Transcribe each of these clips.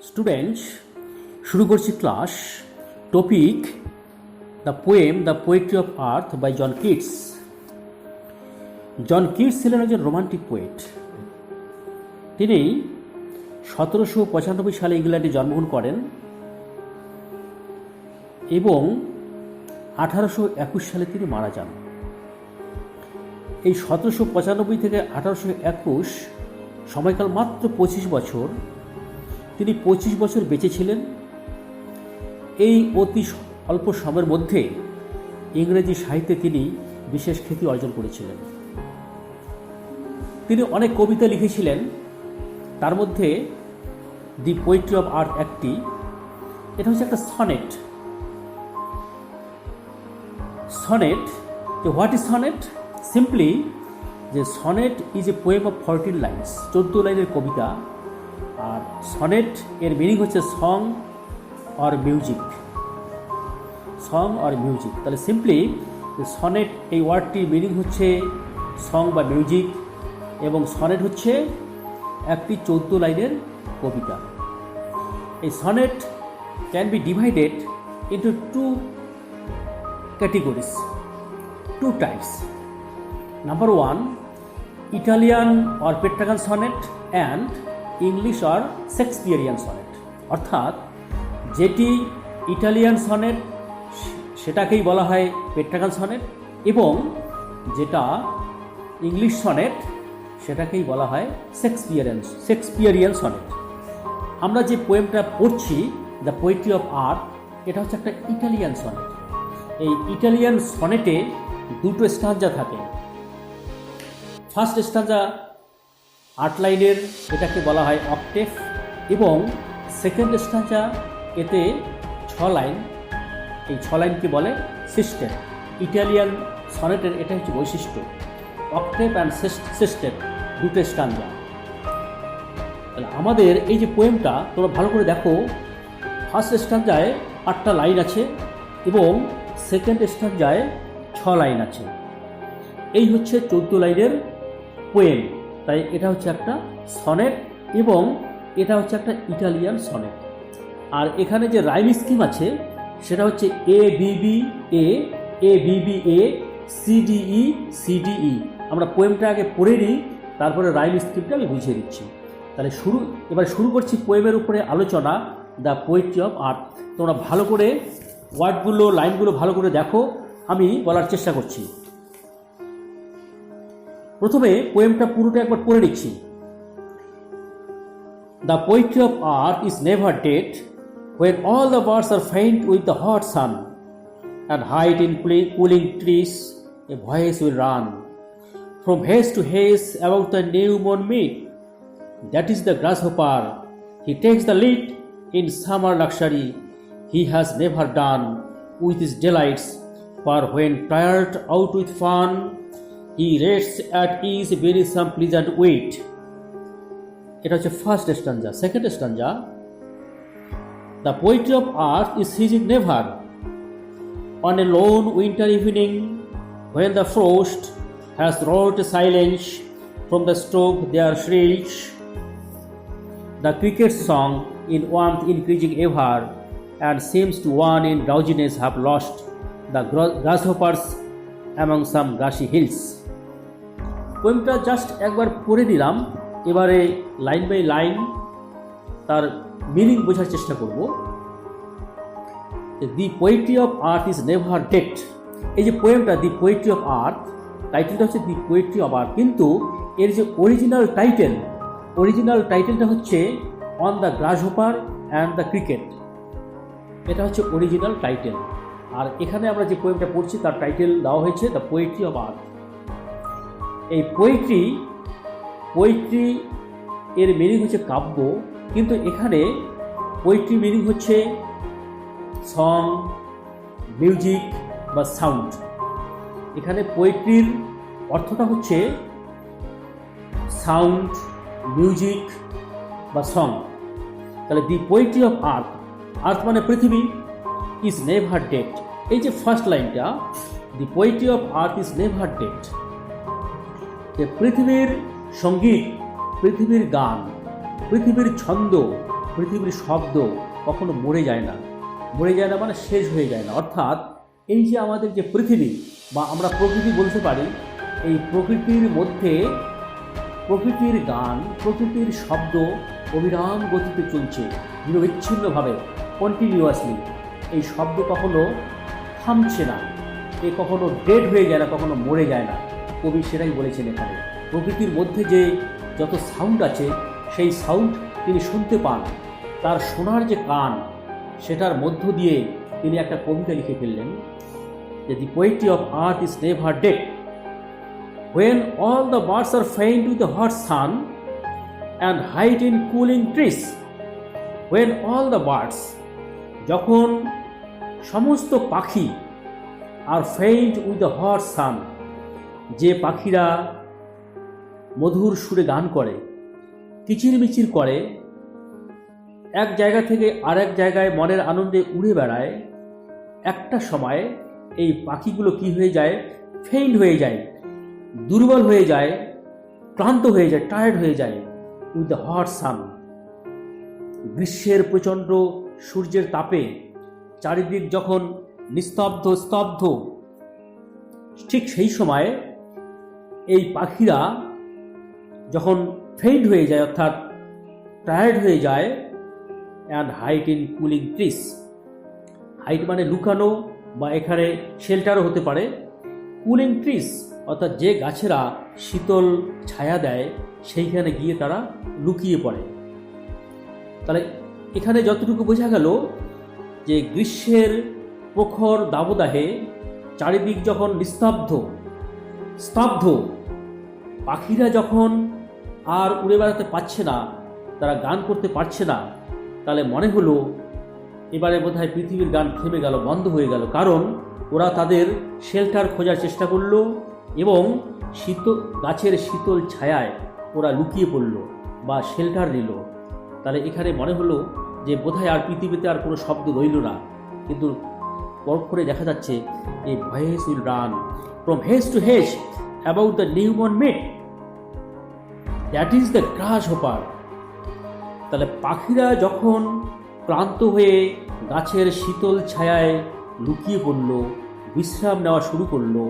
Students, শুরু করছি class. Topic the poem the poetry of earth by John Keats. John Keats ছিলেন একজন romantic poet. তিনি 1795 সালে ইংল্যান্ডে জন্মগ্রহণ করেন এবং 1821 সালে তিনি মারা যান। এই 1795 থেকে 1821 সময়কাল মাত্র 25 বছর। তিনি 25 বছর বেঁচে ছিলেন। এই অতি অল্প সময়ের মধ্যে ইংরেজি সাহিত্যে তিনি বিশেষ খ্যাতি অর্জন করেছিলেন। তিনি অনেক কবিতা লিখেছিলেন, তার মধ্যে দি পোয়েট্রি অফ আর্থ একটি। এটা হচ্ছে একটা sonnet. Sonnet, what is sonnet? Simply যে sonnet is a poem of 14 lines, 14 লাইনের কবিতা। আর সনেট এর মিনিং হচ্ছে song or music. Song or music, তাহলে সিম্পলি সনেট এই ওয়ার্ডটির মিনিং হচ্ছে সং বা মিউজিক, এবং সনেট হচ্ছে একটি 14 লাইনের কবিতা। এই sonnet can be divided into two categories, two types. Number 1, Italian or Petrarchan sonnet and English or Shakespearean sonnet. অর্থাৎ যেটি ইটালিয়ান সনেট সেটাকেই বলা হয় পেট্রাগান সনেট, এবং যেটা ইংলিশ সনেট সেটাকেই বলা হয় শেক্সপিয়ারিয়ান সনেট। আমরা যে পোয়েমটা পড়ছি, দ্য পোয়েট্রি অফ আর্থ, এটা হচ্ছে একটা ইটালিয়ান সনেট। এই ইটালিয়ান সনেটে দুটো স্টাঞ্জা থাকে। ফার্স্ট স্টাঞ্জা 8 লাইনের, এটাকে বলা হয় অক্টেভ, এবং সেকেন্ড স্টাঞ্জা এতে 6 লাইন। এই 6 লাইনকে বলে সিস্টেম। ইটালিয়ান সনেটের এটা হচ্ছে বৈশিষ্ট্য, অক্টেভ অ্যান্ড সিস্টেম, দুটো স্টাঞ্জা। তাহলে আমাদের এই যে পোয়েমটা তোমরা ভালো করে দেখো, ফার্স্ট স্টাঞ্জায় 8টা লাইন আছে এবং সেকেন্ড স্টাঞ্জায় 6 লাইন আছে। এই হচ্ছে 14 লাইনের পোয়েম। তাই এটা হচ্ছে একটা সনেট এবং এটা হচ্ছে একটা ইটালিয়ান সনেট। আর এখানে যে রাইম স্কিম আছে সেটা হচ্ছে a B B a, a B B a, c d e, c d e. আমরা পোয়েমটা আগে পড়ে নিই, তারপরে রাইম স্কিমটা আমি বুঝিয়ে দিচ্ছি। তাহলে এবার শুরু করছি পোয়েমের উপরে আলোচনা, দ্য পোয়েট্রি অফ আর্থ। তোমরা ভালো করে ওয়ার্ডগুলো, লাইনগুলো ভালো করে দেখো, আমি বলার চেষ্টা করছি। প্রথমে পোয়েমটা পুরোটা একবার পড়ে নিচ্ছি। The poetry of earth is never dead, when all the birds are faint with the hot sun, and hide in cooling trees, a voice will run from haze to haze about the newborn meat. That is the grasshopper. He takes the lead in summer luxury. He has never done with his delights, for when tired out with fun, he rests at ease beneath some pleasant weight. এটা হচ্ছে first stanza. Second stanza, the poetry of earth is ceasing never, on a lone winter evening, when the frost has wrought silence, from the stove there shrills the cricket's song in warmth increasing ever, and seems to one in drowsiness have lost the grasshoppers among some grassy hills. পোয়েমটা just একবার পড়ে দিলাম, এবারে line by line তার meaning বোঝার চেষ্টা করব। The poetry of earth is never dead. এই যে পোয়েমটা দি পোয়েট্রি অফ আর্থ, টাইটেলটা হচ্ছে দি পোয়েট্রি অফ আর্থ, কিন্তু এর যে অরিজিনাল টাইটেলটা হচ্ছে on the গ্রাসহপার and the cricket. এটা হচ্ছে অরিজিনাল টাইটেল। আর এখানে আমরা যে পোয়েমটা পড়ছি তার টাইটেল দেওয়া হয়েছে দ্য পোয়েট্রি অফ আর্থ। এই পোয়েট্রি এর মিনিং হচ্ছে কাব্য, কিন্তু এখানে পোয়েট্রি মিনিং হচ্ছে সং, মিউজিক বা সাউন্ড। এখানে পোয়েট্রির অর্থটা হচ্ছে সাউন্ড, মিউজিক বা সং। তাহলে দি পোয়েট্রি অফ আর্থ, আর্থ মানে পৃথিবী, ইজ নেভার ডেড। এই যে ফার্স্ট লাইনটা, the poetry of earth is never dead, যে পৃথিবীর সঙ্গীত, পৃথিবীর গান, পৃথিবীর ছন্দ পৃথিবীর শব্দ কখনো মরে যায় না মানে শেষ হয়ে যায় না। অর্থাৎ এই যে আমাদের যে পৃথিবী বা আমরা প্রকৃতি বলতে পারি, এই প্রকৃতির মধ্যে প্রকৃতির গান, প্রকৃতির শব্দ অবিরাম গতিতে চলছে, নিরবিচ্ছিন্নভাবে, কন্টিনিউয়াসলি। এই শব্দ কখনো থামছে না, এ কখনো ডেড হয়ে যায় না, কখনো মরে যায় না। কবি সেটাই বলেছেন এখানে। প্রকৃতির মধ্যে যে যত সাউন্ড আছে, সেই সাউন্ড তিনি শুনতে পান। তার শোনার যে কান, সেটার মধ্য দিয়ে তিনি একটা কবিতা লিখে ফেললেন যে the poetry of earth is never dead when all the birds are faint with the hot sun and hide in cooling trees. When all the birds, যখন সমস্ত পাখি আর faint with the hot sun, যে পাখিরা মধুর সুরে গান করে, কিচিরমিচির করে, এক জায়গা থেকে আরেক জায়গায় মনের আনন্দে উড়ে বেড়ায়, একটা সময় এই পাখিগুলো কি হয়ে যায়? ফেইন্ট হয়ে যায়, দুর্বল হয়ে যায়, ক্লান্ত হয়ে যায়, টায়ার্ড হয়ে যায় উইথ দ্য হট সান। গ্রীষ্মের প্রচণ্ড সূর্যের তাপে চারিদিক যখন স্তব্ধ, ঠিক সেই সময় এই পাখিরা যখন ফেইন্ট হয়ে যায়, অর্থাৎ টায়ার্ড হয়ে যায়, and hide in cooling trees. Hide মানে লুকানো, বা এখানে শেল্টারও হতে পারে। কুলিং ট্রিস অর্থাৎ যে গাছেরা শীতল ছায়া দেয়, সেইখানে গিয়ে তারা লুকিয়ে পড়ে। তাহলে এখানে যতটুকু বোঝা গেল যে গ্রীষ্মের প্রখর দাবদাহে চারিদিক যখন স্তব্ধ, পাখিরা যখন আর উড়ে বেড়াতে পারছে না, তারা গান করতে পারছে না, তাহলে মনে হলো এবারে বোধহয় পৃথিবীর গান থেমে গেল, বন্ধ হয়ে গেল। কারণ ওরা তাদের শেল্টার খোঁজার চেষ্টা করলো এবং গাছের শীতল ছায়ায় ওরা লুকিয়ে পড়ল বা শেল্টার নিল। তাহলে এখানে মনে হলো যে বোধহয় আর পৃথিবীতে আর কোনো শব্দ রইল না। কিন্তু পরক্ষণে দেখা যাচ্ছে এই voice will run from hedge to hedge about the newborn meat, that is the grasshopper. তাহলে পাখিরা যখন ক্লান্ত হয়ে গাছের শীতল ছায়ায় লুকিয়ে পড়ল, বিশ্রাম নেওয়া শুরু করলো,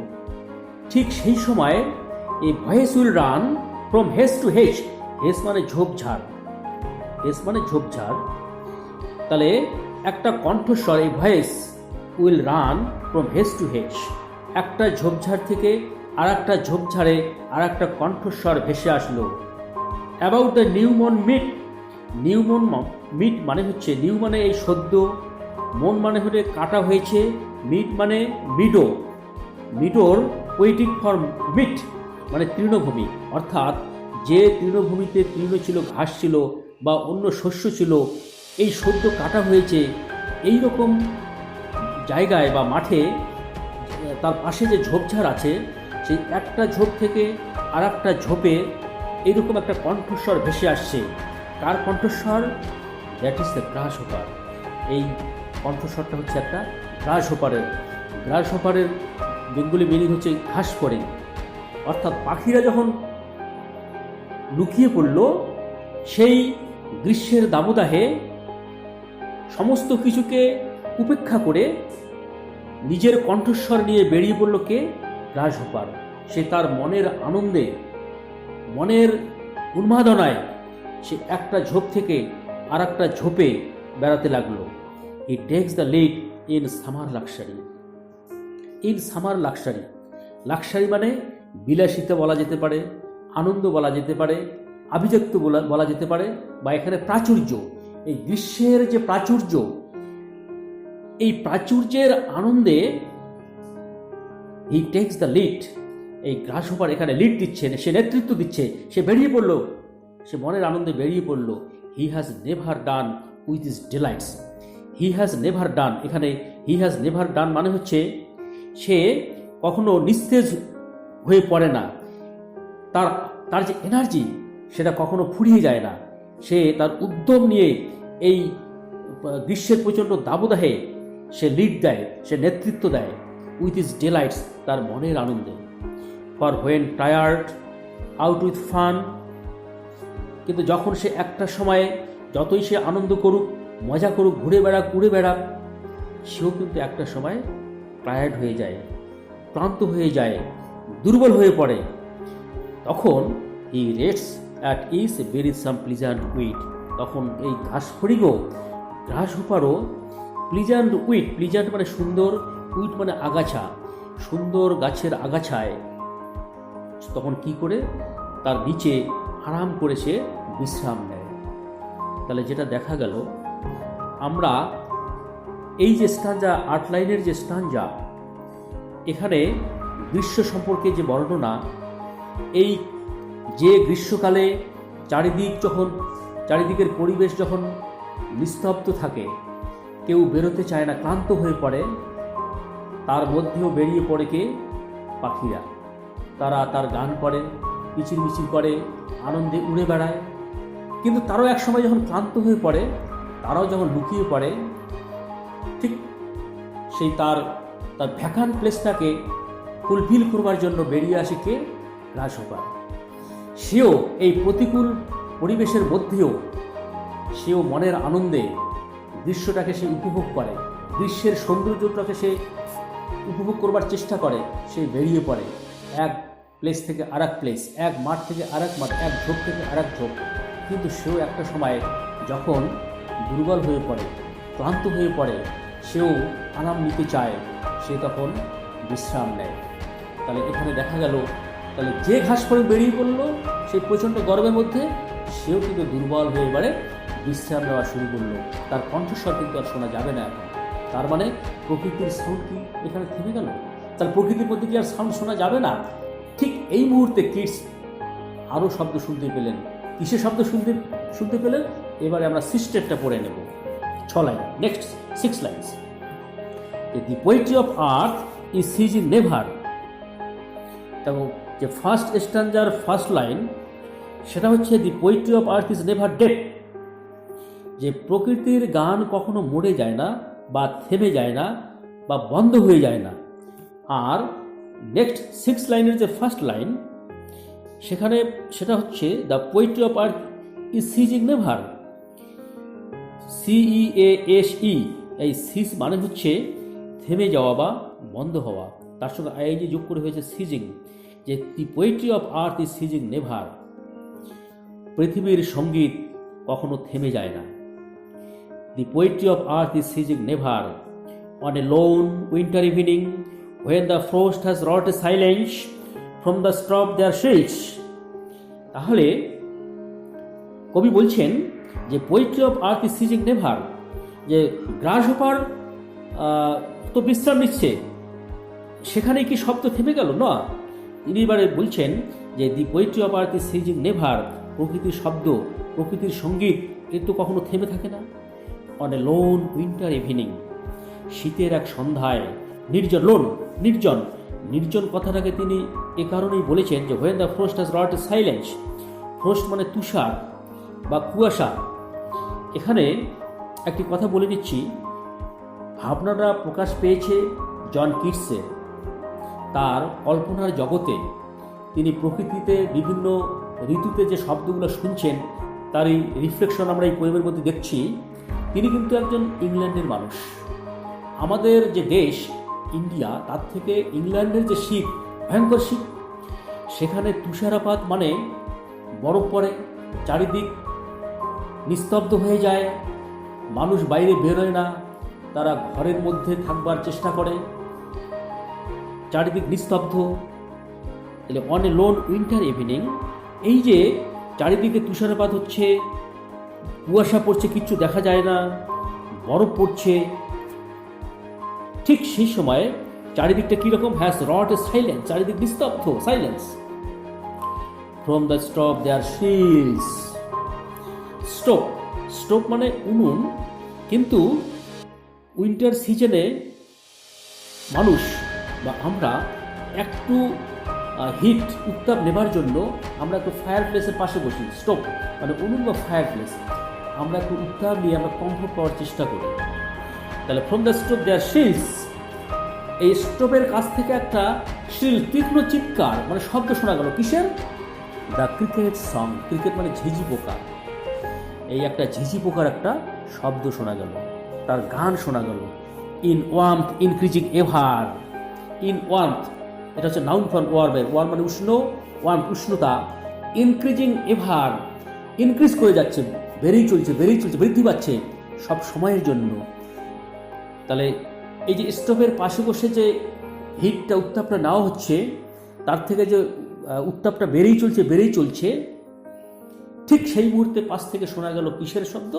ঠিক সেই সময় এই voice will run from hedge to hedge. Hedge মানে ঝোপঝাড়, তাহলে একটা কণ্ঠস্বর, এই voice will run from hedge to hedge, একটা ঝোপঝাড় থেকে আর একটা ঝোপঝাড়ে আর একটা কণ্ঠস্বর ভেসে আসলো। About the newborn meat. Newborn meat মানে হচ্ছে, নিউ মানে এই সদ্য, মন মানে হচ্ছে কাটা হয়েছে, মিট মানে মিডোর পোয়েটিক ফর্ম মিট মানে তৃণভূমি। অর্থাৎ যে তৃণভূমিতে তৃণ ছিল, ঘাস ছিল বা অন্য শস্য ছিল, এই সদ্য কাটা হয়েছে, এই রকম জায়গায় বা মাঠে তার পাশে যে ঝোপঝাড় আছে, সেই একটা ঝোপ থেকে আর একটা ঝোপে এইরকম একটা কণ্ঠস্বর ভেসে আসছে। কার কণ্ঠস্বর? That is the গ্রাসহপার। এই কণ্ঠস্বরটা হচ্ছে একটা গ্রাসহপারের বেঙ্গলি মিনিং হচ্ছে ঘাস পড়ে। অর্থাৎ পাখিরা যখন লুকিয়ে পড়ল, সেই গ্রীষ্মের দাবদাহে সমস্ত কিছুকে উপেক্ষা করে নিজের কণ্ঠস্বর নিয়ে বেরিয়ে পড়ল কে? গ্রাসহপার। সে তার মনের আনন্দে, মনের উন্মাদনায় সে একটা ঝোপ থেকে আর একটা ঝোপে বেড়াতে লাগলো। হি takes the lead in summer luxury. Luxury মানে বিলাসিতা বলা যেতে পারে, আনন্দ বলা যেতে পারে, আভিজাত্য বলা যেতে পারে, বা এখানে প্রাচুর্য। এই গ্রীষ্মের যে প্রাচুর্য, এই প্রাচুর্যের আনন্দে হি টেক্স দ্য লিড। এই গ্রাসহপার এখানে লিড দিচ্ছে, সে নেতৃত্ব দিচ্ছে, সে বেরিয়ে পড়ল, সে মনের আনন্দে বেরিয়ে পড়ল। He has never done with his delights. He has never done, এখানে হি হ্যাজ নেভার ডান মানে হচ্ছে সে কখনো নিস্তেজ হয়ে পড়ে না, তার যে এনার্জি সেটা কখনো ফুরিয়ে যায় না। সে তার উদ্যম নিয়ে এই গ্রীষ্মের প্রচণ্ড দাবদাহে সে লিড দেয়, সে নেতৃত্ব দেয় উইথ হিজ ডিলাইটস, তার মনের আনন্দে। For when tired out with fun. কিন্তু যখন সে একটা সময়ে যতই সে আনন্দ করুক, মজা করুক, ঘুরে বেড়াক, উড়ে বেড়াক, সেও কিন্তু একটা সময় টায়ার্ড হয়ে যায়, ক্লান্ত হয়ে যায়, দুর্বল হয়ে পড়ে। তখন he rests at ease very some pleasant weed, তখন এই ঘাসফড়িংও, গ্রাসহোপারও প্লিজেন্ট উইট, প্লিজেন্ট মানে সুন্দর, উইট মানে আগাছা, সুন্দর গাছের আগাছায় তখন কি করে তার নিচে আরাম করে সে বিশ্রাম নেয়। তাহলে যেটা দেখা গেল, আমরা এই যে স্টাঞ্জা, আর্টলাইনের যে স্টাঞ্জা, এখানে গ্রীষ্ম সম্পর্কে যে বর্ণনা, এই যে গ্রীষ্মকালে চারিদিকের পরিবেশ যখন নিস্তব্ধ থাকে, কেউ বেরোতে চায় না, ক্লান্ত হয়ে পড়ে, তার মধ্যেও বেরিয়ে পড়ে কে? পাখিরা। তারা তার গান করে, কিচিরমিচির করে, আনন্দে উড়ে বেড়ায়। কিন্তু তারাও এক সময় যখন ক্লান্ত হয়ে পড়ে, তারাও যখন লুকিয়ে পড়ে, ঠিক সেই তার ভ্যাকান্ট প্লেসটাকে ফুলফিল করবার জন্য বেরিয়ে আসে কে? গ্রাসহোপার। সেও এই প্রতিকূল পরিবেশের মধ্যেও সেও মনের আনন্দে দৃশ্যটাকে সে উপভোগ করে, দৃশ্যের সৌন্দর্যটাকে সে উপভোগ করবার চেষ্টা করে। সে বেরিয়ে পড়ে এক প্লেস থেকে আরেক প্লেস, এক মাঠ থেকে আরেক মাঠ, এক ঝোপ থেকে আরেক ঝোপ। কিন্তু সেও একটা সময় যখন দুর্বল হয়ে পড়ে, ক্লান্ত হয়ে পড়ে, সেও আরাম নিতে চায়, সে তখন বিশ্রাম নেয়। তাহলে এখানে দেখা গেল, তাহলে যে ঘাসফড়িং বেরিয়ে পড়লো সেই প্রচণ্ড গরমের মধ্যে, সেও কিন্তু দুর্বল হয়ে এবারে বিশ্রাম নেওয়া শুরু করলো। তার কণ্ঠস্বর কিন্তু আর শোনা যাবে না এখন। তার মানে প্রকৃতির সাউন্ড কি এখানে থেমে গেল? তাহলে প্রকৃতির মধ্যে কি আর সাউন্ড শোনা যাবে না? ঠিক এই মুহূর্তে কিডস আরও শব্দ শুনতে পেলেন। কিসের শব্দ শুনতে পেলেন? এবারে আমরা সিস্টেমটা পড়ে নেব। 6 line, next 6 lines. The poetry of earth is ceasing never. দেখো, যে ফার্স্ট স্ট্যাঞ্জার ফার্স্ট লাইন, সেটা হচ্ছে the poetry of earth is never dead, যে প্রকৃতির গান কখনো মরে যায় না, বা থেমে যায় না, বা বন্ধ হয়ে যায় না। আর নেক্সট 6 লাইনের যে ফার্স্ট লাইন, সেটা হচ্ছে the poetry of earth is ceasing never, CEASE। এই সিজ মানে হচ্ছে থেমে যাওয়া বা বন্ধ হওয়া, তার সঙ্গে আইএনজি যোগ করে হয়েছে সিজিং, যে the poetry of earth is ceasing never, পৃথিবীর সঙ্গীত কখনো থেমে যায় না। The poetry of earth is ceasing never on a lone winter evening when the frost has wrought a silence from the straw their shields। তাহলে কবি বলছেন যে poetry of earth is ceasing never, যে গ্রাসহোপার তো বিশ্রাম নিচ্ছে, সেখানে কি শব্দ থেমে গেল? না, তিনি এবারে বলছেন যে the poetry of earth is ceasing never, প্রকৃতির শব্দ, প্রকৃতির সঙ্গীত কিন্তু কখনো থেমে থাকে না। On a lone winter evening, শীতের এক সন্ধ্যায়, নির্জন, লোন নির্জন, নির্জন কথাটাকে তিনি এ কারণেই বলেছেন যে when the frost has wrought a silence, frost মানে তুষার বা কুয়াশা। এখানে একটি কথা বলে দিচ্ছি, ভাবনাটা প্রকাশ পেয়েছে জন কিটসের। তার কল্পনার জগতে তিনি প্রকৃতিতে বিভিন্ন ঋতুতে যে শব্দগুলো শুনছেন, তারই রিফ্লেকশন আমরা এই পোয়েমের মধ্যে দেখছি। তিনি কিন্তু একজন ইংল্যান্ডের মানুষ। আমাদের যে দেশ ইন্ডিয়া, তার থেকে ইংল্যান্ডের যে শীত, ভয়ঙ্কর শীত, সেখানে তুষারপাত মানে বরফ পড়ে, চারিদিক নিস্তব্ধ হয়ে যায়, মানুষ বাইরে বেরোয় না, তারা ঘরের মধ্যে থাকবার চেষ্টা করে, চারিদিক নিস্তব্ধ। তাহলে on a lone winter evening, এই যে চারিদিকে তুষারপাত হচ্ছে, কুয়াশা পড়ছে, কিচ্ছু দেখা যায় না, বরফ পড়ছে, ঠিক সেই সময় চারিদিকটা কীরকম? হ্যাজ রট এ সাইলেন্স, চারিদিক নিস্তব্ধ, silence. From the stove there shrills, stove, stove মানে উনুন, কিন্তু উইন্টার সিজনে মানুষ বা আমরা একটু হিট, উত্তাপ নেবার জন্য আমরা একটু ফায়ার প্লেসের পাশে বসি। স্টোভ মানে উনুন বা ফায়ার প্লেস, আমরা একটু উত্তাপ নিয়ে আমরা কমফোর্ট পাওয়ার চেষ্টা করি। তাহলে from the stove there shrills, এই স্টোভের কাছ থেকে একটা শিল, তীক্ষ্ণ চিৎকার মানে শব্দ শোনা গেল। কিসের? দ্য ক্রিকেট সং, ক্রিকেট মানে ঝিঝি পোকা। এই একটা ঝিঝি পোকার একটা শব্দ শোনা গেল, তার গান শোনা গেল। In warmth increasing ever, in warmth এটা হচ্ছে নাউন ফর্ম ওয়ার্মের, ওয়ার্ম মানে উষ্ণ, ওয়ার্ম উষ্ণতা, ইনক্রিজিং এভার ইনক্রিজ করে যাচ্ছে, বেড়েই চলছে, বৃদ্ধি পাচ্ছে সব সময়ের জন্য। তাহলে এই যে স্টোভের পাশে বসে যে হিটটা উত্তাপটা নেওয়া হচ্ছে, তার থেকে যে উত্তাপটা বেড়েই চলছে, ঠিক সেই মুহূর্তে পাশ থেকে শোনা গেল কিসের শব্দ?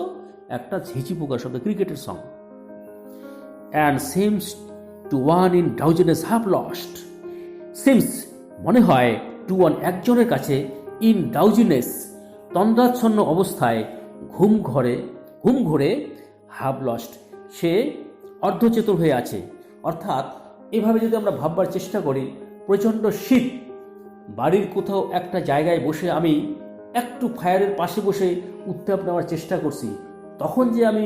একটা ঝিঝি পোকার শব্দ, ক্রিকেটের song. And seems to one in drowsiness have lost, seems মনে হয়, টু ওয়ান একজনের কাছে, ইন ডাউজিনেস তন্দ্রাচ্ছন্ন অবস্থায়, ঘুম ঘোরে হ্যাভ লস্ট সে অর্ধচেতন হয়ে আছে। অর্থাৎ এভাবে যদি আমরা ভাববার চেষ্টা করি, প্রচণ্ড শীত, বাড়ির কোথাও একটা জায়গায় বসে আমি একটু ফায়ারের পাশে বসে উত্তাপ নেওয়ার চেষ্টা করছি, তখন যে আমি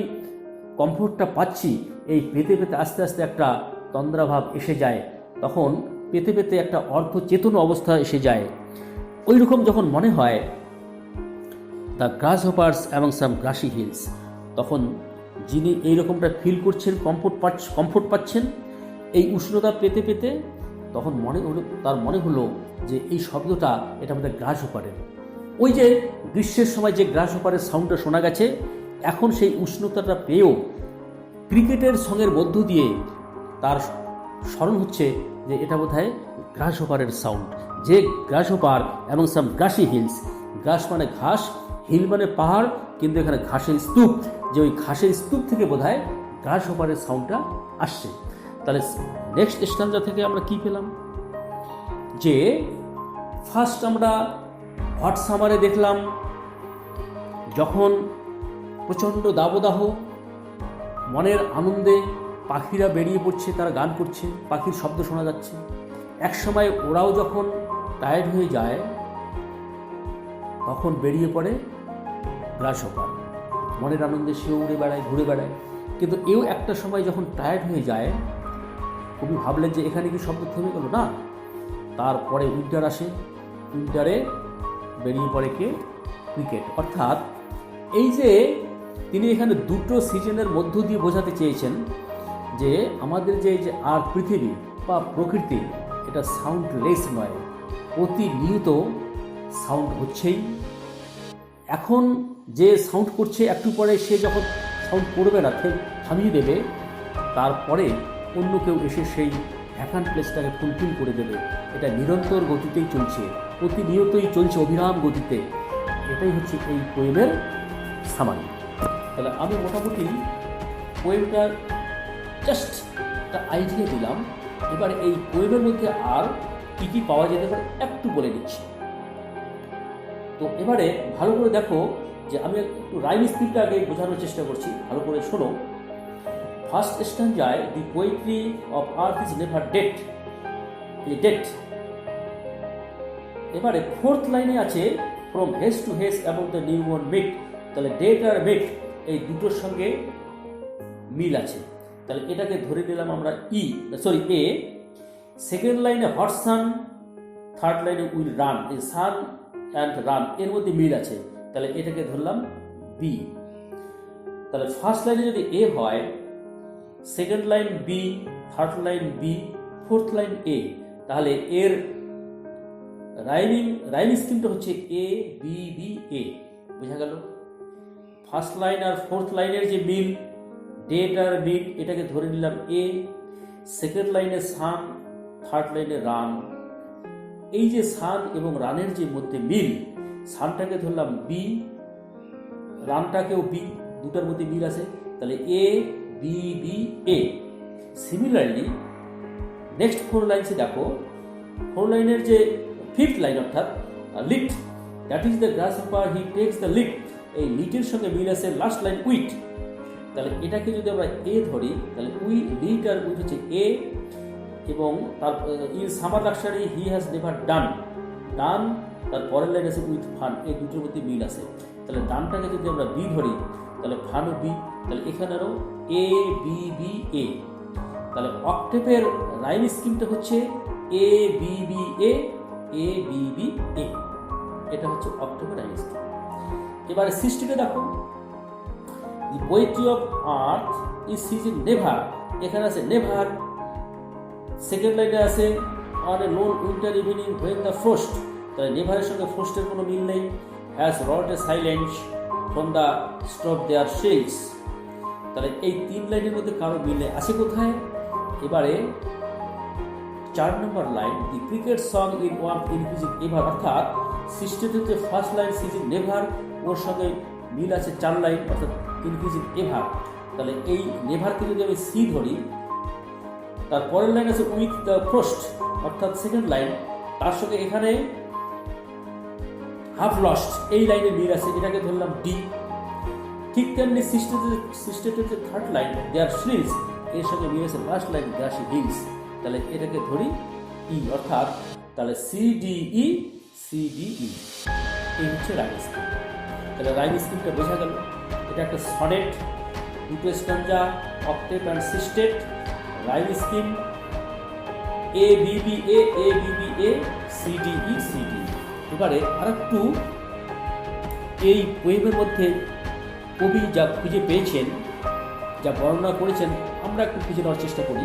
কমফোর্টটা পাচ্ছি, এই পেতে পেতে আস্তে আস্তে একটা তন্দ্রাভাব এসে যায়, তখন পেতে পেতে একটা অর্ধচেতন অবস্থা এসে যায়। ওই রকম যখন মনে হয় দ্য গ্রাস হোপার্স এবং সাম গ্রাসি হিলস, তখন যিনি এইরকমটা ফিল করছেন, কমফোর্ট পাচ্ছেন এই উষ্ণতা পেতে পেতে, তখন তার মনে হলো যে এই শব্দটা এটা আমাদের গ্রাস হোপারের। ওই যে গ্রীষ্মের সময় যে গ্রাস হোপারের সাউন্ডটা শোনা গেছে, এখন সেই উষ্ণতাটা পেয়েও ক্রিকেটের সঙ্গের মধ্য দিয়ে তার স্মরণ হচ্ছে যে এটা বোধহয় গ্রাস হোপারের সাউন্ড। যে গ্রাস হোপার এবং সাম গ্রাসি হিলস, গ্রাস মানে ঘাস, হিল মানে পাহাড়, কিন্তু এখানে ঘাসের স্তূপ, যে ওই ঘাসের স্তূপ থেকে বোধহয় গ্রাস হোপারের সাউন্ডটা আসছে। তাহলে নেক্সট স্ট্যান্জা থেকে আমরা কি পেলাম? যে ফার্স্ট আমরা হট সামারে দেখলাম যখন প্রচণ্ড দাবদাহ, মনের আনন্দে পাখিরা বেরিয়ে পড়ছে, তারা গান করছে, পাখির শব্দ শোনা যাচ্ছে। এক সময় ওরাও যখন টায়ার্ড হয়ে যায়, তখন বেরিয়ে পড়ে গ্রাস হোপার, মনের আনন্দে সেও উড়ে বেড়ায়, ঘুরে বেড়ায়। কিন্তু এও একটা সময় যখন টায়ার্ড হয়ে যায়, কবি ভাবলেন যে এখানে কি শব্দ থেমে গেল না, তারপরে উইন্টার আসে, উইন্টারে বেরিয়ে পড়ে কে? ক্রিকেট। অর্থাৎ এই যে তিনি এখানে দুটো সিজনের মধ্য দিয়ে বোঝাতে চেয়েছেন যে আমাদের যে আর পৃথিবী বা প্রকৃতি, এটা সাউন্ডলেস নয়, প্রতিনিয়ত সাউন্ড হচ্ছেই। এখন যে সাউন্ড করছে, একটু পরে সে যখন সাউন্ড করবে না, থামিয়ে দেবে, তারপরে অন্য কেউ এসে সেই ভ্যাকান্ট প্লেসটাকে ফুলফিল করে দেবে। এটা নিরন্তর গতিতেই চলছে, প্রতিনিয়তই চলছে অবিরাম গতিতে। এটাই হচ্ছে এই পোয়েমের সামারি। তাহলে আমি মোটামুটি পোয়েমটার জাস্ট একটা আইডিয়া দিলাম। এবারে এই পোয়েমের মধ্যে আর কী কী পাওয়া যেতে পারে একটু বলে দিচ্ছি। তো এবারে ভালো করে দেখো যে আমি একটু রাইম স্পিডটা আগে বোঝানোর চেষ্টা করছি, ভালো করে শোনো। ফার্স্ট স্ট্যান্জায় the poetry of earth is never dead, এই ডেড। এবারে ফোর্থ লাইনে আছে from hedge to hedge about the new বর্ন মেক। তাহলে ডেট আর মেক এই দুটোর সঙ্গে মিল আছে, তাহলে এটাকে ধরে নিলাম আমরা এ। সেকেন্ড লাইনে হট সান, থার্ড লাইনে উইল রান, এই সান অ্যান্ড রান এর মধ্যে মিল আছে, তাহলে এটাকে ধরলাম বি। তাহলে ফার্স্ট লাইনে যদি এ হয়, second line b, third line b, fourth line a, তাহলে এর রাইম স্কিমটা হচ্ছে এ বি বি এ। বোঝা গেল? ফার্স্ট লাইন আর ফোর্থ লাইনের যে মিল, ডেট আর মিল, এটাকে ধরে নিলাম এ। সেকেন্ড লাইনে সান, থার্ড লাইনে রান। এই যে সান এবং রানের যে মধ্যে মিল, সানটাকে ধরলাম বি, রানটাকেও বি, দুটার মধ্যে মিল আছে, তাহলে A B B A. Similarly next four লাইনসে দেখো, ফোর লাইনের যে ফিফথ লাইন অর্থাৎ lead, that is the grasshopper he takes the lead, এই লিটের সঙ্গে মিল আছে লাস্ট লাইন উইট। তাহলে এটাকে যদি আমরা এ ধরি, তাহলে লিট আর উইট হচ্ছে এ, এবং তার in summer luxury he has never done, তার পরের লাইন আছে উইথ ফান, এই দুটোর মধ্যে মিল আছে। তাহলে ডানটাকে যদি আমরা বি ধরি, তাহলে ফানও বি, তাহলে এখানেরও এ বি বি এ। তাহলে অক্টেভের রাইম স্কিমটা হচ্ছে a B B a, a B B a, এটা হচ্ছে অক্টেভের রাইম স্কিম। এবারে সৃষ্টিটা দেখো, the poetry of earth is ceasing never, এখানে আছে নেভার। সেকেন্ড লাইনে আছে on a lone winter evening when the frost, তাহলে নেভারের সঙ্গে ফ্রোস্টের কোনো মিল নেই। Has wrought a silence from the stove there shrills, তাহলে এই 3 লাইনের মধ্যে কারো মিল নেই, আছে কোথায়? এবারে 4 নম্বর line, the cricket song in one increasing ever, অর্থাৎ সিস্টেমের যে ফার্স্ট লাইন সিজন নেভার, ওর সঙ্গে মিল আছে 4 লাইন, অর্থাৎ ইনক্রিজিং এভার। তাহলে এই নেভারকে যদি আমি সি ধরি, তার পরের লাইন আছে উইথ দ্য ফ্রোস্ট, অর্থাৎ সেকেন্ড লাইন, তার সঙ্গে এখানে হাফ লস্ট এই লাইনে মিল আছে, এটাকে ধরলাম ডি। ঠিক তেমনি সিস্টেমের যে থার্ড লাইন দেয়ার শ্রিলস, এর সঙ্গে মিল আছে লাস্ট লাইন গ্রাসি হিলস, তাহলে এটাকে ধরি ই, অর্থাৎ তাহলে সিডিই সিডিই, এই হচ্ছে রাইম স্কিম। তাহলে রাইম স্কিমটা বোঝা গেল। এটা একটা সনেট, দুটো স্ট্যাঞ্জা, octet and সিস্টেট, rhyme scheme A Bibi A Bibi A CDE CD. এবারে আরেকটু এই পোয়েমের মধ্যে কবি যা খুঁজে পেয়েছেন, যা বর্ণনা করেছেন, আমরা একটু খুঁজে নেওয়ার চেষ্টা করি।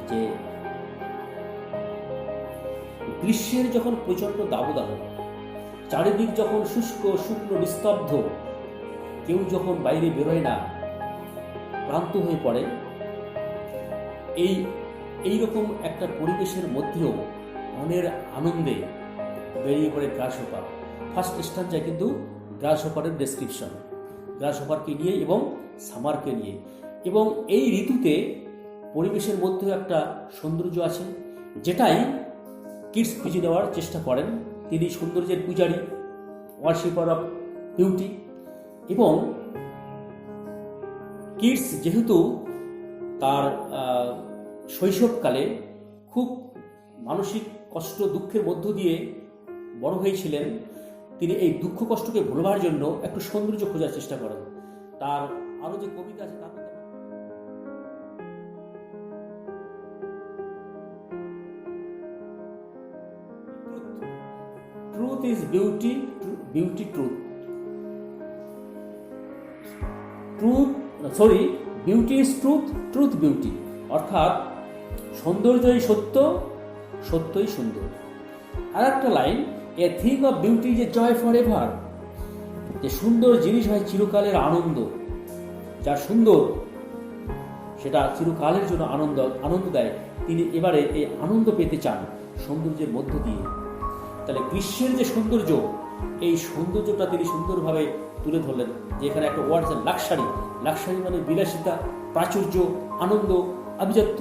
যে গ্রীষ্মের যখন প্রচণ্ড দাবদাহ, চারিদিক যখন শুষ্ক শুকনো নিস্তব্ধ, কেউ যখন বাইরে বেরোয় না, ক্লান্ত হয়ে পড়ে, এইরকম একটা পরিবেশের মধ্যেও মনের আনন্দে বেরিয়ে পড়ে গ্রাসহপার। ফার্স্ট স্ট্যাঞ্জায় কিন্তু গ্রাসহপারের ডেসক্রিপশন, গ্রাসহপারকে নিয়ে এবং সামারকে নিয়ে, এবং এই ঋতুতে পরিবেশের মধ্যেও একটা সৌন্দর্য আছে, যেটাই কিডস খুঁজে নেওয়ার চেষ্টা করেন। তিনি সৌন্দর্যের পূজারী, ওয়ার্শিপার অফ বিউটি, এবং কিডস যেহেতু তার শৈশবকালে খুব মানসিক কষ্ট দুঃখের মধ্য দিয়ে বড় হয়েছিলেন, তিনি এই দুঃখ কষ্টকে ভুলবার জন্য একটু সৌন্দর্য খোঁজার চেষ্টা করেন। তার আরো যে কবিতা আছে তার truth is beauty, beauty truth, beauty is truth, truth beauty, অর্থাৎ সৌন্দর্যই সত্য, সত্যই সুন্দর। আর একটা line, a thing of beauty is a joy for ever, যে সুন্দর জিনিস হয় চিরকালের আনন্দ, যার সুন্দর সেটা চিরকালের জন্য আনন্দ দেয়, তিনি এবারে এই আনন্দ পেতে চান সৌন্দর্যের মধ্য দিয়ে। তাহলে গ্রীষ্মের যে সৌন্দর্য, এই সৌন্দর্যটা তিনি সুন্দরভাবে তুলে ধরলেন। যে এখানে একটা ওয়ার্ড আছে লাক্সারি, লাক্সারি মানে বিলাসিতা, প্রাচুর্য, আনন্দ, আভিজাত্য।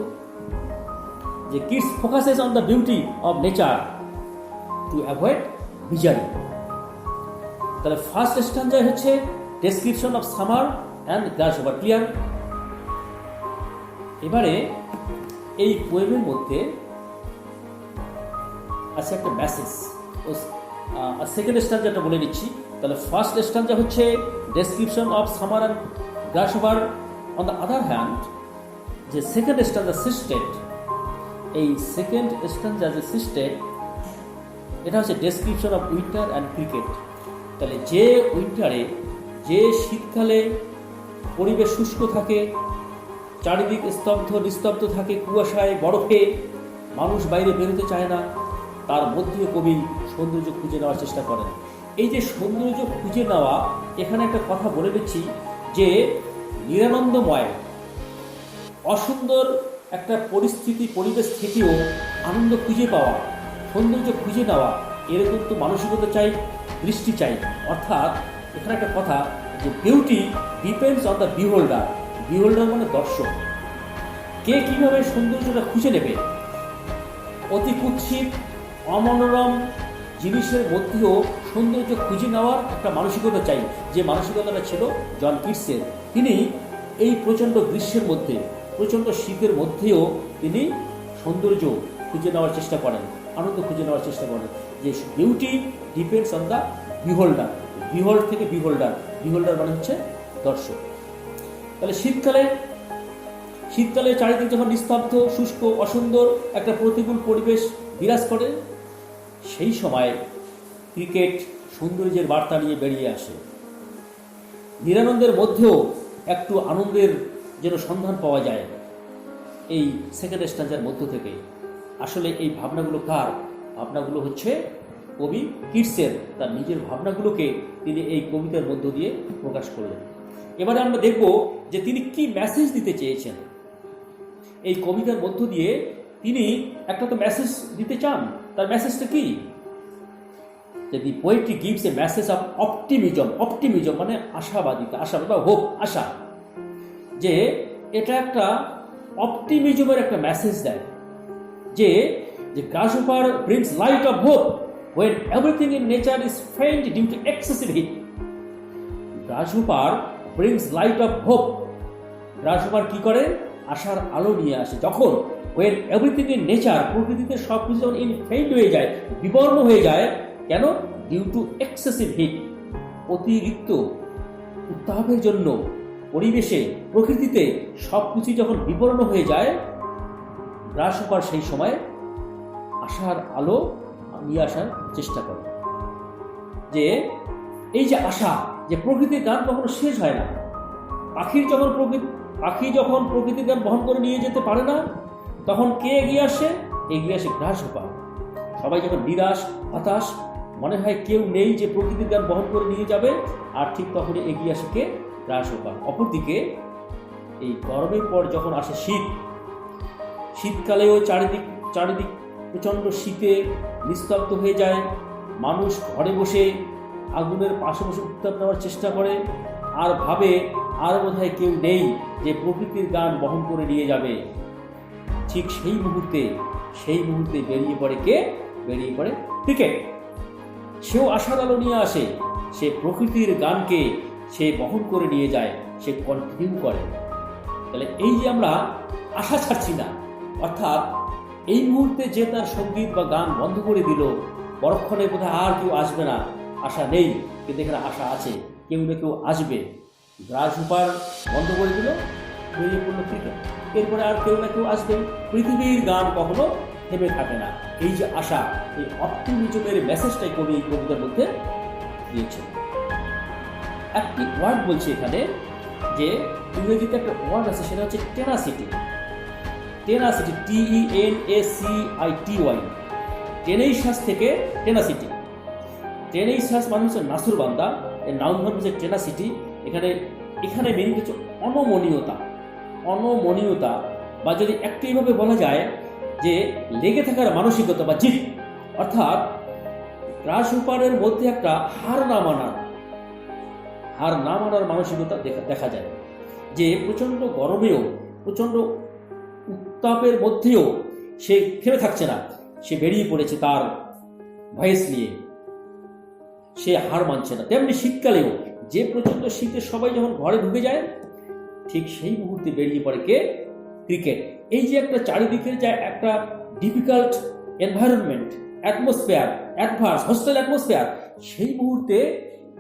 যে Keats focuses on the beauty of nature to avoid misery. তাহলে ফার্স্ট স্ট্যাঞ্জায় হচ্ছে description of summer and grasshopper, clear. এবারে এই পোয়েমের মধ্যে আছে একটা মেসেজ, সেকেন্ড স্ট্যাঞ্জাটা বলে নিচ্ছি। তাহলে ফার্স্ট স্ট্যাঞ্জা হচ্ছে description of summer and গ্রাসহপার। On the other hand, যে সেকেন্ড স্ট্যাঞ্জা সিস্টেট, এই সেকেন্ড স্ট্যাঞ্জা যে সিস্টেট, এটা হচ্ছে description of winter and cricket. তাহলে যে উইন্টারে, যে শীতকালে পরিবেশ শুষ্ক থাকে, চারিদিক স্তব্ধ নিস্তব্ধ থাকে, কুয়াশায় বরফে মানুষ বাইরে বেরোতে চায় না, তার মধ্যেও কবি সৌন্দর্য খুঁজে নেওয়ার চেষ্টা করেন। এই যে সৌন্দর্য খুঁজে নেওয়া, এখানে একটা কথা বলে দিচ্ছি যে নিরানন্দময় অসুন্দর একটা পরিস্থিতি পরিবেশ থেকেও আনন্দ খুঁজে পাওয়া, সৌন্দর্য খুঁজে নেওয়া, এরকম তো মানসিকতা চাই, দৃষ্টি চাই। অর্থাৎ এখানে একটা কথা যে বিউটি ডিপেন্ডস অন দ্য বিহোল্ডার, বিহোল্ডার মানে দর্শক, কে কীভাবে সৌন্দর্যটা খুঁজে নেবে। অতি কুৎসিত অমনোরম জিনিসের মধ্যেও সৌন্দর্য খুঁজে নেওয়ার একটা মানসিকতা চাই, যে মানসিকতাটা ছিল জন কিটসের। তিনি এই প্রচণ্ড গ্রীষ্মের মধ্যে, প্রচণ্ড শীতের মধ্যেও তিনি সৌন্দর্য খুঁজে নেওয়ার চেষ্টা করেন, আনন্দ খুঁজে নেওয়ার চেষ্টা করেন। যে beauty depends on the বিহোল্ডার, behold থেকে বিহোল্ডার, বিহোল্ডার মানে হচ্ছে দর্শক। তাহলে শীতকালে চারিদিক যখন নিস্তব্ধ, শুষ্ক, অসুন্দর একটা প্রতিকূল পরিবেশ বিরাজ করে, সেই সময় ক্রিকেট সৌন্দর্যের বার্তা নিয়ে বেরিয়ে আসে। নিরানন্দের মধ্যেও একটু আনন্দের যেন সন্ধান পাওয়া যায় এই সেকেন্ড স্ট্যান্জার মধ্য থেকে। আসলে এই ভাবনাগুলো কার? ভাবনাগুলো হচ্ছে কবি কিটসের। তার নিজের ভাবনাগুলোকে তিনি এই কবিতার মধ্য দিয়ে প্রকাশ করলেন। এবারে আমরা দেখব যে তিনি কি মেসেজ দিতে চেয়েছেন। এই কবিতার মধ্য দিয়ে তিনি একটা তো মেসেজ দিতে চান। তার মেসেজটা কি? The poetry gives a message of optimism. Optimism মানে আশাবাদিতা, আশাবাদ বা হোপ, আশা। যে এটা একটা অপটিমিজমের একটা মেসেজ দেয় যে গ্রাসহপার brings light off hope when everything in nature is faint due to excessive heat. গ্রাসহপার brings light off hope. গ্রাসহপার কি করে? আশার আলো নিয়ে আসে যখন when everything in nature, প্রকৃতিতে সব কিছু যখন ইন ফেইন্ট হয়ে যায়, বিবর্ণ হয়ে যায়। কেন? ডিউ টু এক্সেসিভ হিট, অতিরিক্ত উত্তাপের জন্য পরিবেশে, প্রকৃতিতে সব কিছু যখন বিবর্ণ হয়ে যায়, গ্রাসহপার সেই সময় আশার আলো নিয়ে আসার চেষ্টা করে। যে এই যে আশা, যে প্রকৃতির গান কখনো শেষ হয় না। পাখি যখন প্রকৃতির গান বহন করে নিয়ে যেতে পারে না, তখন কে এগিয়ে আসে? এগিয়ে আসে গ্রাসহপার। সবাই যখন নিরাশ, হতাশ, মনে হয় কেউ নেই যে প্রকৃতির গান বহন করে নিয়ে যাবে, আর ঠিক তখনই এগিয়ে আসে কে? গ্রাসহপার। অপরদিকে এই গরমের পর যখন আসে শীত, শীতকালেও চারিদিক প্রচণ্ড শীতে নিস্তব্ধ হয়ে যায়। মানুষ ঘরে বসে আগুনের পাশে বসে উত্তাপ নেওয়ার চেষ্টা করে, আর ভাবে আর বোধহয় কেউ নেই যে প্রকৃতির গান বহন করে নিয়ে যাবে। ঠিক সেই মুহূর্তে বেরিয়ে পড়ে কে? বেরিয়ে পড়ে ক্রিকেট। সেও আশার আলো নিয়ে আসে, সে প্রকৃতির গানকে সে বহন করে নিয়ে যায়, সে কন্টিনিউ করে। তাহলে এই যে আমরা আশা ছাড়ছি না, অর্থাৎ এই মুহূর্তে যে তার সঙ্গীত বা গান বন্ধ করে দিল, পরক্ষণে বোধহয় আর কেউ আসবে না, আশা নেই, কিন্তু এখানে আশা আছে, কেউ না কেউ আসবে। গ্রাসহপার বন্ধ করে দিল, বেরিয়ে পড়লো ক্রিকেট। এরপরে আর কেউ না কেউ আসবে। পৃথিবীর গান কখনো থেমে থাকে না। এই যে আশা, এই অপটিমিজমের মেসেজটাই কবি এই কবিতার মধ্যে দিয়েছেন। একটি ওয়ার্ড বলছে এখানে, যে ইংরেজিতে একটা ওয়ার্ড আছে, সেটা হচ্ছে টেনাসিটি। টেনাসিটি, TENACITY, টেনেইশাস থেকে টেনাসিটি। টেনেইশাস মানে হচ্ছে নাসুরবান্দা, এর নাউন ফর্ম হচ্ছে টেনাসিটি। এখানে মিনিং হচ্ছে অনমনীয়তা, বা যদি একটু এইভাবে বলা যায় যে লেগে থাকার মানসিকতা বা জিদ। অর্থাৎ গ্রাসহপারের মধ্যে একটা হার না মানার মানসিকতা দেখা যায়। যে প্রচণ্ড গরমেও, প্রচণ্ড উত্তাপের মধ্যেও সে থেমে থাকছে না, সে বেরিয়ে পড়েছে তার ভয়েস নিয়ে, সে হার মানছে না। তেমনি শীতকালেও যে প্রচণ্ড শীতে সবাই যখন ঘরে ঢুকে যায়, ঠিক সেই মুহূর্তে বেরিয়ে পড়ে কে? ক্রিকেট। এই যে একটা চারিদিকের যে একটা difficult environment, atmosphere, adverse hostel atmosphere, সেই মুহূর্তে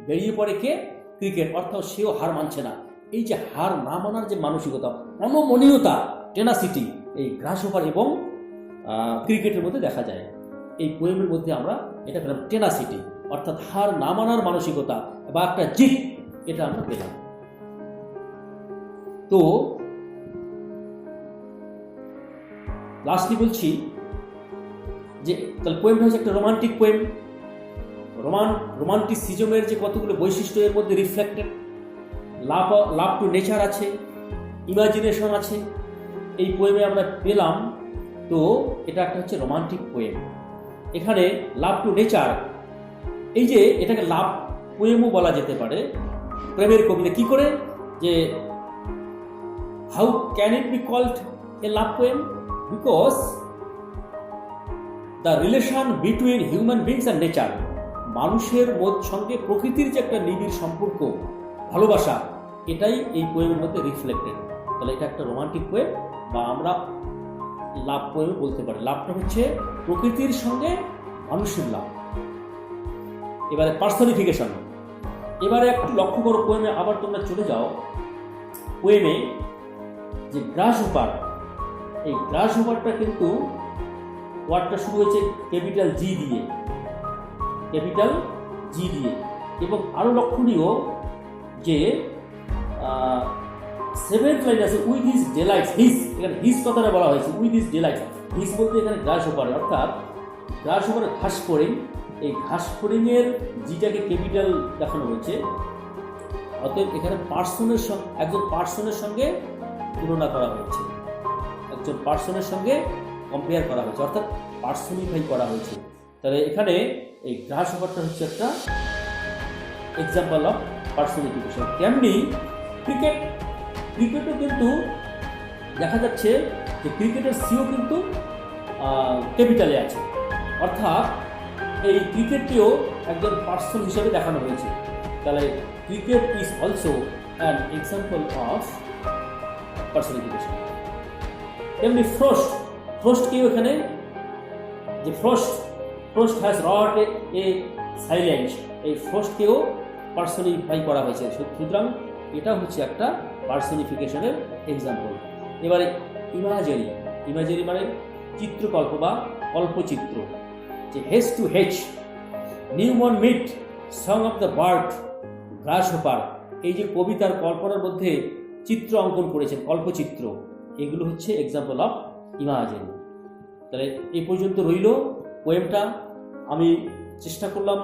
বেরিয়ে পড়ে কে? ক্রিকেট। অর্থাৎ সেও হার মানছে না। এই যে হার না মানার যে মানসিকতা, অনমনীয়তা, টেনাসিটি, এই গ্রাসহপার এবং ক্রিকেটের মধ্যে দেখা যায়। এই পোয়েমের মধ্যে আমরা এটা পেলাম টেনাসিটি, অর্থাৎ হার না মানার মানসিকতা বা একটা জিদ, এটা আমরা পেলাম। তো লাস্টলি বলছি যে তাহলে পোয়েমটা হচ্ছে একটা রোমান্টিক পোয়েম। রোমান্টিসিজমের যে কতগুলো বৈশিষ্ট্য এর মধ্যে রিফ্লেক্টেড। লাভ টু নেচার আছে, ইমাজিনেশন আছে, এই পোয়েমে আমরা পেলাম। তো এটা একটা হচ্ছে রোমান্টিক পোয়েম। এখানে লাভ টু নেচার, এই যে এটাকে লাভ পোয়েমও বলা যেতে পারে, প্রেমের কবিতা। কি করে? যে how can it be called a love poem? Because the relation between human beings and nature, মানুষের সঙ্গে প্রকৃতির যে একটা নিবিড় সম্পর্ক, ভালোবাসা, এটাই এই পোয়েমের মধ্যে রিফ্লেক্টেড। তাহলে এটা একটা রোমান্টিক পোয়েম, বা আমরা লাভ পোয়েম বলতে পারি। লাভটা হচ্ছে প্রকৃতির সঙ্গে মানুষের লাভ। এবারে পার্সনিফিকেশন, এবারে একটু লক্ষ্য করো পোয়েমে, আবার তোমরা চলে যাও পোয়েমে যে গ্রাসহপার, এই গ্রাসহপারটা কিন্তু ওয়ার্ডটা শুরু হয়েছে ক্যাপিটাল জি দিয়ে, এবং আরো লক্ষণীয় যে সেভেন্থ লাইন আছে উইথ হিজ ডেলাইটস, হিজ, এখানে হিজ কথাটা বলা হয়েছে, উইথ হিজ ডেলাইটস। হিজ বলতে এখানে গ্রাস হোপার, অর্থাৎ গ্রাস হোপারের ঘাস ফড়িং, এই ঘাস ফড়িংয়ের জিটাকে ক্যাপিটাল দেখানো হয়েছে, অতএব এখানে পার্সনের সঙ্গে, একজন পার্সনের সঙ্গে তুলনা করা হয়েছে, একজন পার্সনের সঙ্গে কম্পেয়ার করা হয়েছে, অর্থাৎ পার্সনিফাই করা হয়েছে। তাহলে এখানে এই গ্রাস হোপারটা হচ্ছে একটা এক্সাম্পল অফ পার্সনিফিকেশন। তেমনি ক্রিকেটও কিন্তু দেখা যাচ্ছে যে ক্রিকেটের সিও কিন্তু ক্যাপিটালে আছে, অর্থাৎ এই ক্রিকেটটিও একজন পার্সন হিসেবে দেখানো হয়েছে। তাহলে cricket is also an example of personification. তেমনি ফ্রস্টকেও এখানে, যে frost has wrought a silence, এই ফ্রস্টকেও পার্সনিফাই করা হয়েছে। সুতরাং এটা হচ্ছে একটা পার্সনিফিকেশনের এক্সাম্পল। এবারে ইমাজারি মানে চিত্রকল্প বা কল্পচিত্র, যে hedge to hedge, newborn mead, song of the bird, grasshopper, এই যে কবিতার কল্পনার মধ্যে চিত্র অঙ্কন করেছেন, কল্পচিত্র, এগুলো হচ্ছে এক্সাম্পল অফ ইমাজিন। তাহলে এই পর্যন্ত রইল পোয়েমটা। আমি চেষ্টা করলাম